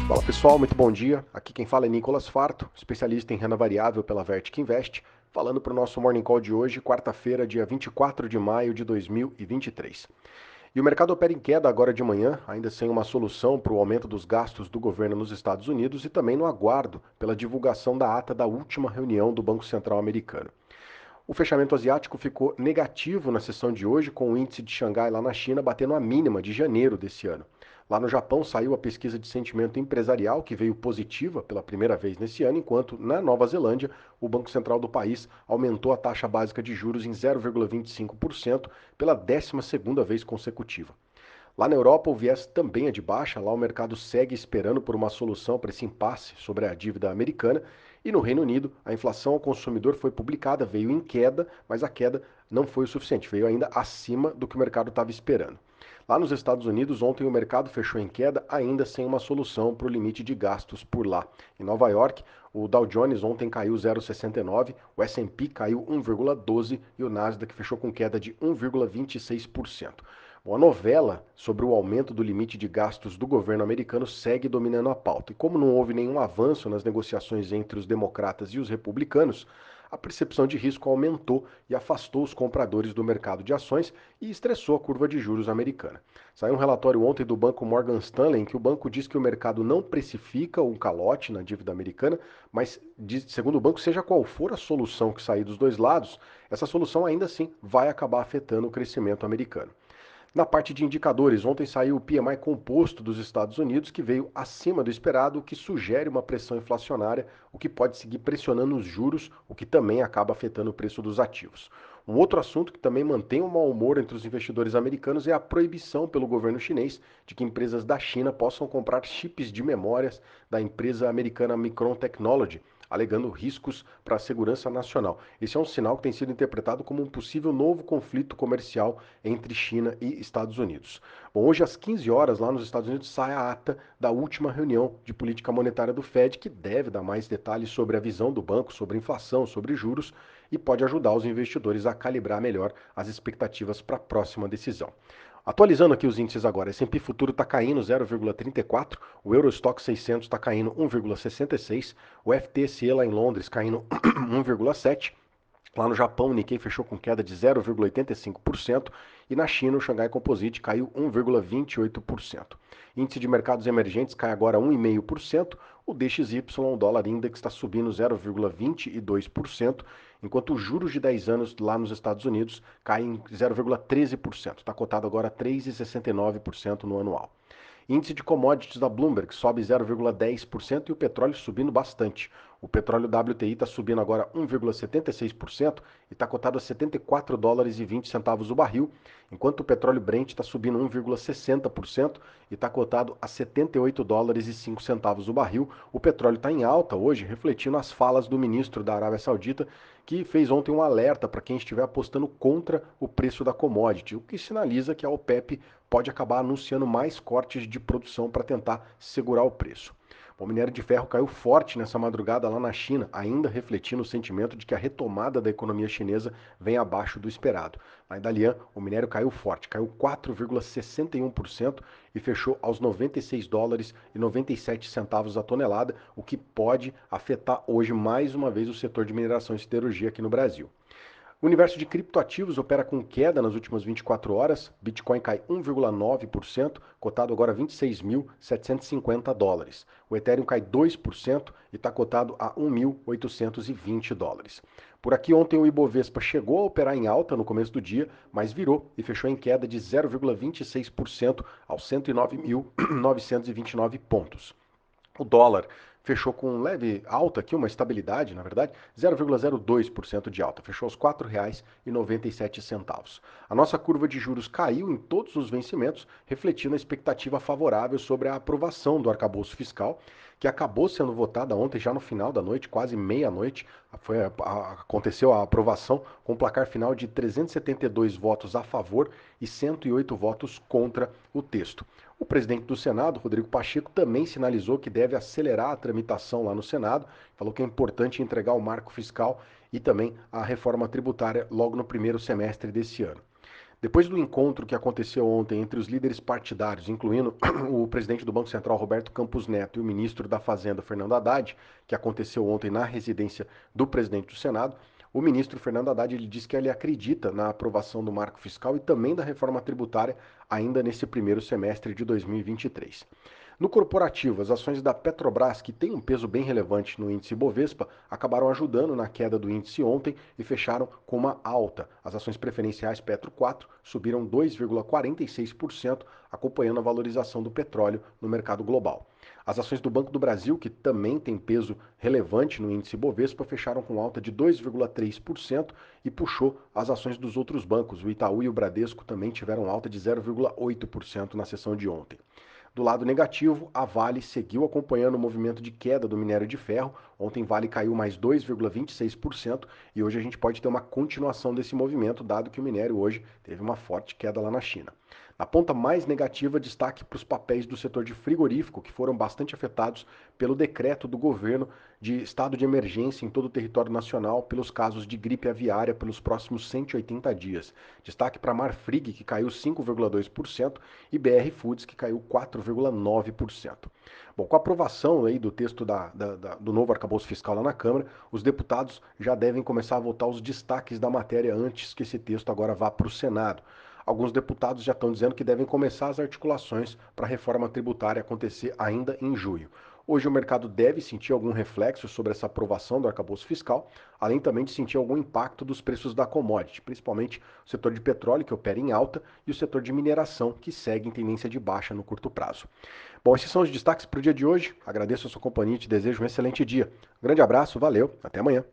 Fala pessoal, muito bom dia. Aqui quem fala é Nicolas Farto, especialista em renda variável pela Vertic Invest, falando para o nosso Morning Call de hoje, quarta-feira, dia 24 de maio de 2023. E o mercado opera em queda agora de manhã, ainda sem uma solução para o aumento dos gastos do governo nos Estados Unidos e também no aguardo pela divulgação da ata da última reunião do Banco Central americano. O fechamento asiático ficou negativo na sessão de hoje, com o índice de Xangai lá na China batendo a mínima de janeiro desse ano. Lá no Japão saiu a pesquisa de sentimento empresarial, que veio positiva pela primeira vez nesse ano, enquanto na Nova Zelândia o Banco Central do país aumentou a taxa básica de juros em 0,25% pela 12ª vez consecutiva. Lá na Europa, o viés também é de baixa, lá o mercado segue esperando por uma solução para esse impasse sobre a dívida americana. E no Reino Unido, a inflação ao consumidor foi publicada, veio em queda, mas a queda não foi o suficiente, veio ainda acima do que o mercado estava esperando. Lá nos Estados Unidos, ontem o mercado fechou em queda, ainda sem uma solução para o limite de gastos por lá. Em Nova York, o Dow Jones ontem caiu 0,69, o S&P caiu 1,12 e o Nasdaq fechou com queda de 1,26%. Bom, a novela sobre o aumento do limite de gastos do governo americano segue dominando a pauta. E como não houve nenhum avanço nas negociações entre os democratas e os republicanos, a percepção de risco aumentou e afastou os compradores do mercado de ações e estressou a curva de juros americana. Saiu um relatório ontem do banco Morgan Stanley em que o banco diz que o mercado não precifica um calote na dívida americana, mas, segundo o banco, seja qual for a solução que sair dos dois lados, essa solução ainda assim vai acabar afetando o crescimento americano. Na parte de indicadores, ontem saiu o PMI composto dos Estados Unidos, que veio acima do esperado, o que sugere uma pressão inflacionária, o que pode seguir pressionando os juros, o que também acaba afetando o preço dos ativos. Um outro assunto que também mantém o mau humor entre os investidores americanos é a proibição pelo governo chinês de que empresas da China possam comprar chips de memórias da empresa americana Micron Technology, alegando riscos para a segurança nacional. Esse é um sinal que tem sido interpretado como um possível novo conflito comercial entre China e Estados Unidos. Bom, hoje às 15 horas, lá nos Estados Unidos, sai a ata da última reunião de política monetária do Fed, que deve dar mais detalhes sobre a visão do banco, sobre inflação, sobre juros, e pode ajudar os investidores a calibrar melhor as expectativas para a próxima decisão. Atualizando aqui os índices agora, S&P Futuro está caindo 0,34, o Eurostock 600 está caindo 1,66, o FTSE lá em Londres caindo 1,7, lá no Japão, o Nikkei fechou com queda de 0,85% e na China o Xangai Composite caiu 1,28%. Índice de mercados emergentes cai agora 1,5%, o DXY, o dólar index, está subindo 0,22%, enquanto os juros de 10 anos lá nos Estados Unidos caem 0,13%, está cotado agora 3,69% no anual. Índice de commodities da Bloomberg sobe 0,10% e o petróleo subindo bastante. O petróleo WTI está subindo agora 1,76% e está cotado a 74 dólares e 20 centavos o barril, enquanto o petróleo Brent está subindo 1,60% e está cotado a 78 dólares e 5 centavos o barril. O petróleo está em alta hoje, refletindo as falas do ministro da Arábia Saudita, que fez ontem um alerta para quem estiver apostando contra o preço da commodity, o que sinaliza que a OPEP pode acabar anunciando mais cortes de produção para tentar segurar o preço. O minério de ferro caiu forte nessa madrugada lá na China, ainda refletindo o sentimento de que a retomada da economia chinesa vem abaixo do esperado. Lá em Dalian, o minério caiu forte, caiu 4,61% e fechou aos 96 dólares e 97 centavos a tonelada, o que pode afetar hoje mais uma vez o setor de mineração e siderurgia aqui no Brasil. O universo de criptoativos opera com queda nas últimas 24 horas. Bitcoin cai 1,9%, cotado agora a 26.750 dólares. O Ethereum cai 2% e está cotado a 1.820 dólares. Por aqui ontem o Ibovespa chegou a operar em alta no começo do dia, mas virou e fechou em queda de 0,26% aos 109.929 pontos. O dólar fechou com leve alta aqui, uma estabilidade, na verdade, 0,02% de alta, fechou aos R$ 4,97. A nossa curva de juros caiu em todos os vencimentos, refletindo a expectativa favorável sobre a aprovação do arcabouço fiscal, que acabou sendo votada ontem, já no final da noite, quase meia-noite, aconteceu a aprovação com um placar final de 372 votos a favor e 108 votos contra o texto. O presidente do Senado, Rodrigo Pacheco, também sinalizou que deve acelerar a tramitação lá no Senado, falou que é importante entregar o marco fiscal e também a reforma tributária logo no primeiro semestre desse ano. Depois do encontro que aconteceu ontem entre os líderes partidários, incluindo o presidente do Banco Central, Roberto Campos Neto, e o ministro da Fazenda, Fernando Haddad, que aconteceu ontem na residência do presidente do Senado, o ministro Fernando Haddad ele disse que ele acredita na aprovação do marco fiscal e também da reforma tributária ainda nesse primeiro semestre de 2023. No corporativo, as ações da Petrobras, que tem um peso bem relevante no índice Bovespa, acabaram ajudando na queda do índice ontem e fecharam com uma alta. As ações preferenciais Petro 4 subiram 2,46%, acompanhando a valorização do petróleo no mercado global. As ações do Banco do Brasil, que também tem peso relevante no índice Bovespa, fecharam com alta de 2,3% e puxou as ações dos outros bancos. O Itaú e o Bradesco também tiveram alta de 0,8% na sessão de ontem. Do lado negativo, a Vale seguiu acompanhando o movimento de queda do minério de ferro. Ontem Vale caiu mais 2,26% e hoje a gente pode ter uma continuação desse movimento, dado que o minério hoje teve uma forte queda lá na China. Na ponta mais negativa, destaque para os papéis do setor de frigorífico, que foram bastante afetados pelo decreto do governo de estado de emergência em todo o território nacional pelos casos de gripe aviária pelos próximos 180 dias. Destaque para Marfrig, que caiu 5,2%, e BR Foods, que caiu 4,9%. Bom, com a aprovação aí do texto do novo arcabouço fiscal lá na Câmara, os deputados já devem começar a votar os destaques da matéria antes que esse texto agora vá para o Senado. Alguns deputados já estão dizendo que devem começar as articulações para a reforma tributária acontecer ainda em julho. Hoje o mercado deve sentir algum reflexo sobre essa aprovação do arcabouço fiscal, além também de sentir algum impacto dos preços da commodity, principalmente o setor de petróleo, que opera em alta, e o setor de mineração, que segue em tendência de baixa no curto prazo. Bom, esses são os destaques para o dia de hoje. Agradeço a sua companhia e te desejo um excelente dia. Um grande abraço, valeu, até amanhã.